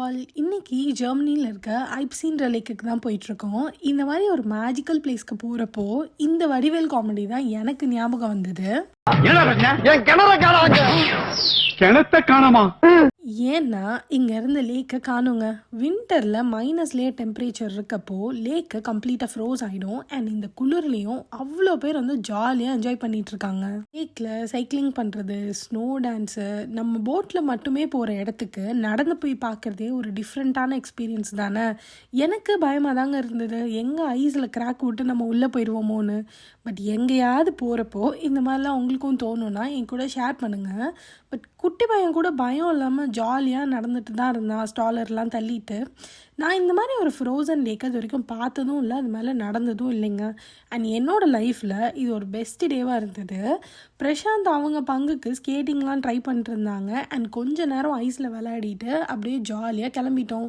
All இன்னைக்கு ஜெர்மனியில் இருக்க ஐப்சின்ற லேக்குக்கு தான் போயிட்டுருக்கோம். இந்த மாதிரி ஒரு மேஜிக்கல் பிளேஸ்க்கு போகிறப்போ இந்த வடிவேல் காமெடி தான் எனக்கு ஞாபகம் வந்தது. கிணத்த காணமா? ஏன்னா இங்க இருந்த லேக்கை காணுங்க. வின்டர்ல -லேயே டெம்பரேச்சர் இருக்கப்போ லேக்கை கம்ப்ளீட்டாக ஃப்ரோஸ் ஆகிடும். அண்ட் இந்த குளிர்லையும் அவ்வளோ பேர் வந்து ஜாலியாக என்ஜாய் பண்ணிட்டு இருக்காங்க. லேக்கில் சைக்கிளிங் பண்ணுறது, ஸ்னோ டான்ஸு, நம்ம போட்டில் மட்டுமே போகிற இடத்துக்கு நடந்து போய் பார்க்குறதே ஒரு டிஃப்ரெண்ட்டான எக்ஸ்பீரியன்ஸ் தானே. எனக்கு பயமாக தாங்க இருந்தது, எங்கே ஐஸில் கிராக் விட்டு நம்ம உள்ளே போயிடுவோமோன்னு. பட் எங்கேயாவது போகிறப்போ இந்த மாதிரிலாம் உங்களுக்கும் தோணுன்னா என் கூட ஷேர் பண்ணுங்கள். பட் குட்டி பையன் கூட பயம் இல்லாமல் ஜாலியாக நடந்துட்டு தான் இருந்தான், ஸ்டாலர்லாம் தள்ளிட்டு. நான் இந்த மாதிரி ஒரு ஃப்ரோசன் லேக் அது வரைக்கும் பார்த்ததும் இல்லை, அது மேலே நடந்ததும் இல்லைங்க. அண்ட் என்னோடய லைஃப்பில் இது ஒரு பெஸ்ட் டேவாக இருந்தது. பிரசாந்த் அவங்க பங்குக்கு ஸ்கேட்டிங்லாம் ட்ரை பண்ணிட்டு இருந்தாங்க. அண்ட் கொஞ்ச நேரம் ஐஸில் விளையாடிட்டு அப்படியே ஜாலியாக கிளம்பிட்டோம்.